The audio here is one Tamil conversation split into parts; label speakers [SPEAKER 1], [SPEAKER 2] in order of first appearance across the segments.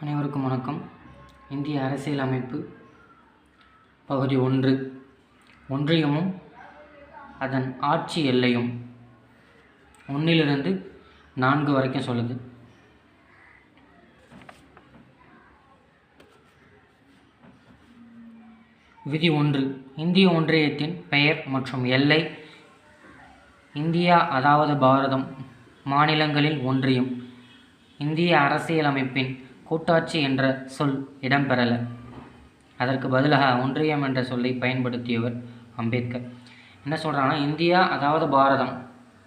[SPEAKER 1] அனைவருக்கும் வணக்கம். இந்திய அரசியலமைப்பு பகுதி 1 ஒன்றியமும் அதன் ஆட்சி எல்லையும் 1 to 4 வரைக்கும் சொல்லுது. விதி 1. இந்திய ஒன்றியத்தின் பெயர் மற்றும் எல்லை. இந்தியா அதாவது பாரதம், மாநிலங்களில் ஒன்றியம். இந்திய அரசியலமைப்பின் கூட்டாட்சி என்ற சொல் இடம்பெறல. அதற்கு பதிலாக ஒன்றியம் என்ற சொல்லை பயன்படுத்தியவர் அம்பேத்கர். என்ன சொல்கிறாங்கன்னா, இந்தியா அதாவது பாரதம்,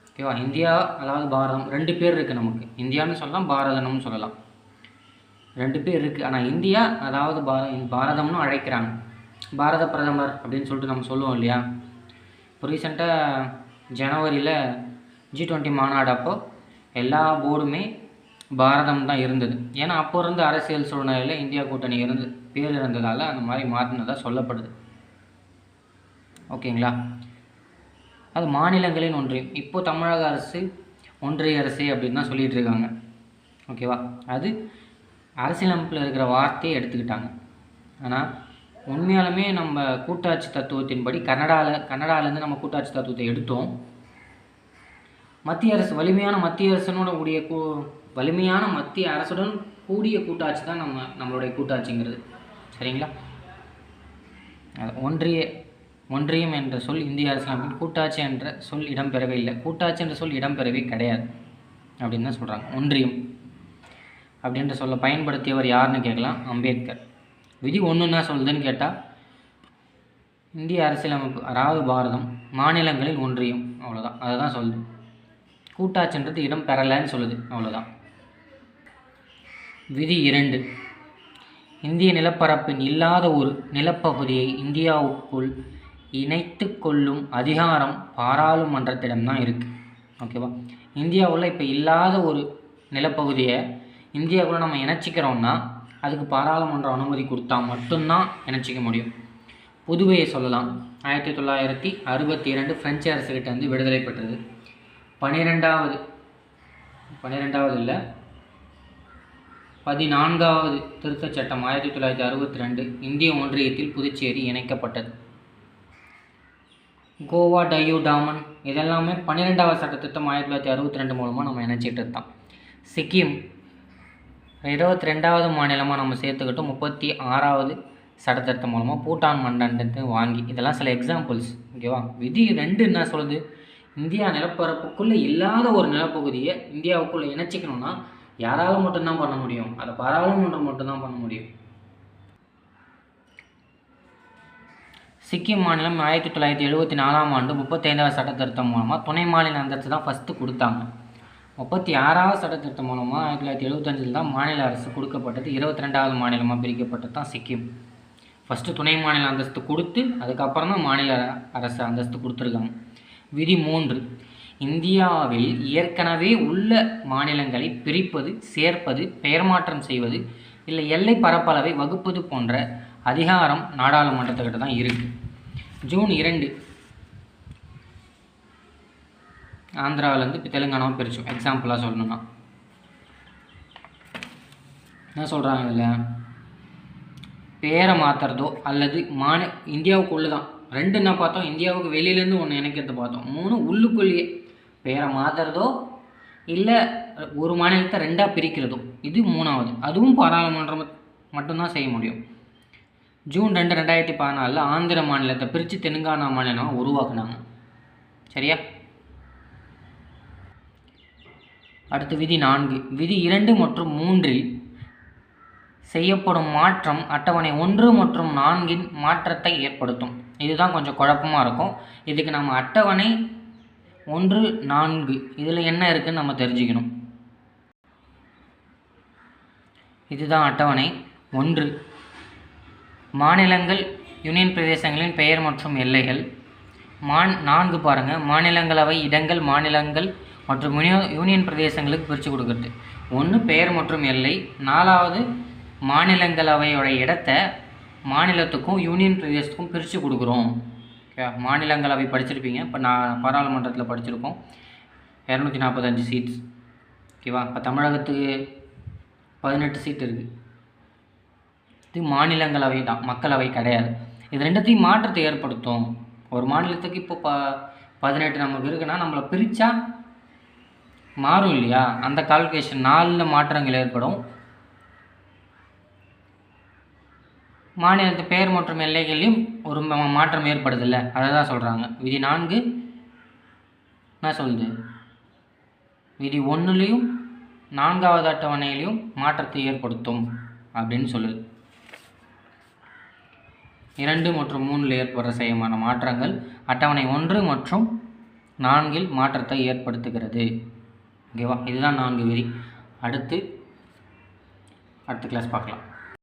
[SPEAKER 1] ஓகேவா? இந்தியா அதாவது பாரதம் 2 பேர் இருக்குது நமக்கு. இந்தியான்னு சொல்லலாம், பாரதம்னு சொல்லலாம். 2 பேர் இருக்குது. ஆனால் இந்தியா அதாவது பாரதம்னு அழைக்கிறாங்க. பாரத பிரதமர் அப்படின்னு சொல்லிட்டு நம்ம சொல்லுவோம் இல்லையா? இப்போ ரீசெண்டாக ஜனவரியில் G20 மாநாடு அப்போ எல்லா போர்டுமே பாரதம் தான் இருந்தது. ஏன்னா அப்போ இருந்த அரசியல் சூழ்நிலையில் இந்தியா கூட்டணி பேர் இருந்ததால் அந்த மாதிரி மாற்றினதாக சொல்லப்படுது. ஓகேங்களா? அது மாநிலங்களின் ஒன்றியம். இப்போது தமிழக அரசு ஒன்றிய அரசு அப்படின்னு தான் சொல்லிகிட்டு இருக்காங்க. ஓகேவா? அது அரசியலமைப்பில் இருக்கிற வார்த்தையை எடுத்துக்கிட்டாங்க. ஆனால் உண்மையாலுமே நம்ம கூட்டாட்சி தத்துவத்தின்படி கனடாலேருந்து நம்ம கூட்டாட்சி தத்துவத்தை எடுத்தோம். மத்திய அரசு வலிமையான மத்திய அரசுடன் கூடிய கூட்டாட்சி தான் நம்மளுடைய கூட்டாட்சிங்கிறது. சரிங்களா? ஒன்றியம் என்ற சொல் இந்திய அரசியலமைப்பில் கூட்டாட்சி என்ற சொல் இடம்பெறவே இல்லை. கூட்டாட்சி என்ற சொல் இடம்பெறவே கிடையாது அப்படின்னு தான் சொல்கிறாங்க. ஒன்றியம் அப்படின்ற சொல்ல பயன்படுத்தியவர் யாருன்னு கேட்கலாம், அம்பேத்கர். விதி 1 என்ன சொல்லுதுன்னு கேட்டால், இந்திய அரசியலமைப்பு அதாவது பாரதம், மாநிலங்களில் ஒன்றியம், அவ்வளோதான். அதை தான் சொல்லுது. கூட்டாட்சின்றது இடம் பெறலைன்னு சொல்லுது, அவ்வளோதான். விதி 2. இந்திய நிலப்பரப்பின் இல்லாத ஒரு நிலப்பகுதியை இந்தியாவுக்குள் இணைத்து கொள்ளும் அதிகாரம் பாராளுமன்றத்திடம்தான் இருக்குது. ஓகேவா? இந்தியாவில் இப்போ இல்லாத ஒரு நிலப்பகுதியை இந்தியாவுக்குள்ளே நம்ம இணைச்சிக்கிறோம்னா அதுக்கு பாராளுமன்ற அனுமதி கொடுத்தா மட்டும்தான் இணைச்சிக்க முடியும். புதுவையை சொல்லலாம். 1962 பிரெஞ்சு அரசுகிட்ட வந்து விடுதலை பெற்றது. 14வது இல்லை 14வது திருத்தச் சட்டம் 1962 இந்திய ஒன்றியத்தில் புதுச்சேரி இணைக்கப்பட்டது. கோவா, டையூ, டாமன் இதெல்லாமே 12வது சட்டத்திட்டம் 1962 மூலமாக நம்ம இணைச்சிட்டு தான். சிக்கிம் 22வது மாநிலமாக நம்ம சேர்த்துக்கிட்டோம் 36வது சட்டத்திட்டம் மூலமாக. பூட்டான் மண்டலத்தை வாங்கி, இதெல்லாம் சில எக்ஸாம்பிள்ஸ். ஓகேவா? விதி 2 என்ன சொல்லுது? இந்தியா நிலப்பரப்புக்குள்ளே இல்லாத ஒரு நிலப்பகுதியை இந்தியாவுக்குள்ளே இணைச்சிக்கணும்னா யாரால் மட்டும்தான் பண்ண முடியும்? அதை பாராளுமன்றம் மட்டும்தான் பண்ண முடியும். சிக்கிம் மாநிலம் 1974ஆம் ஆண்டு 35வது சட்ட திருத்தம் மூலமாக துணை மாநில அந்தஸ்து தான் ஃபஸ்ட்டு கொடுத்தாங்க. 36வது சட்ட திருத்தம் மூலமாக 1975 தான் மாநில அரசு கொடுக்கப்பட்டது. 22வது மாநிலமாக பிரிக்கப்பட்டது தான் சிக்கிம். ஃபஸ்ட்டு துணை மாநில அந்தஸ்து கொடுத்து அதுக்கப்புறம் தான் மாநில அரசு அந்தஸ்து கொடுத்துருக்காங்க. விதி 3. இந்தியாவில் ஏற்கனவே உள்ள மாநிலங்களை பிரிப்பது, சேர்ப்பது, பெயர் மாற்றம் செய்வது இல்லை எல்லை பரப்பளவை வகுப்பது போன்ற அதிகாரம் நாடாளுமன்றத்துக்கிட்ட தான் இருக்குது. ஜூன் 2 ஆந்திராவிலேருந்து இப்போ தெலுங்கானாவை பிரித்தோம். எக்ஸாம்பிளாக சொல்லணும்னா என்ன சொல்கிறாங்க? இதில் பேரை மாற்றுறதோ அல்லது இந்தியாவுக்குள்ளே தான் 2 என்ன பார்த்தோம்? இந்தியாவுக்கு வெளியிலேருந்து 1 இணைக்கிறது பார்த்தோம். 3 உள்ளுக்குள்ளேயே பேரை மாற்றுறதோ இல்லை ஒரு மாநிலத்தை 2ஆக பிரிக்கிறதோ, இது 3வது. அதுவும் பாராளுமன்றம் மட்டும்தான் செய்ய முடியும். ஜூன் 2, 2014 ஆந்திர மாநிலத்தை பிரித்து தெலுங்கானா மாநிலமாக உருவாக்குனாங்க. சரியா? அடுத்து விதி 4. விதி 2 மற்றும் 3இல் செய்யப்படும் மாற்றம் அட்டவணை 1 மற்றும் 4இன் மாற்றத்தை ஏற்படுத்தும். இதுதான் கொஞ்சம் குழப்பமாக இருக்கும். இதுக்கு நம்ம அட்டவணை 1, 4 இதில் என்ன இருக்குதுன்னு நம்ம தெரிஞ்சுக்கணும். இதுதான் அட்டவணை 1. மாநிலங்கள், யூனியன் பிரதேசங்களின் பெயர் மற்றும் எல்லைகள். 4 பாருங்கள், மாநிலங்களவை இடங்கள், மாநிலங்கள் மற்றும் யூனியன் பிரதேசங்களுக்கு பிரித்து கொடுக்குறது. 1 பெயர் மற்றும் எல்லை. 4வது மாநிலங்களவையோட இடத்தை மாநிலத்துக்கும் யூனியன் பிரதேசத்துக்கும் பிரித்து கொடுக்குறோம். ஓகே, மாநிலங்களவை படிச்சிருப்பீங்க. இப்போ நான் பாராளுமன்றத்தில் படிச்சிருக்கோம். 245 சீட்ஸ். ஓகேவா? இப்போ தமிழகத்துக்கு 18 சீட் இருக்குது. இது மாநிலங்களவை தான், மக்களவை கிடையாது. இது ரெண்டுத்தையும் மாற்றத்தை ஏற்படுத்தும். ஒரு மாநிலத்துக்கு இப்போ 18 நமக்கு இருக்குன்னா நம்மளை பிரித்தா மாறும் இல்லையா, அந்த கால்குலேஷன் 4 மாற்றங்கள் ஏற்படும். மாநிலத்து பெயர் மற்றும் எல்லைகளையும் ஒரு மாற்றம் ஏற்படுதில்ல, அதை தான் சொல்கிறாங்க. விதி 4 என்ன சொல்லுது, விதி 1லையும் 4வது அட்டவணையிலையும் மாற்றத்தை ஏற்படுத்தும் அப்படின்னு சொல்லுது. 2 மற்றும் 3 ஏற்படுற செய்யமான மாற்றங்கள் அட்டவணை 1 மற்றும் 4 மாற்றத்தை ஏற்படுத்துகிறது. ஓகேவா, இதுதான் 4 விதி. அடுத்த கிளாஸ் பார்க்கலாம்.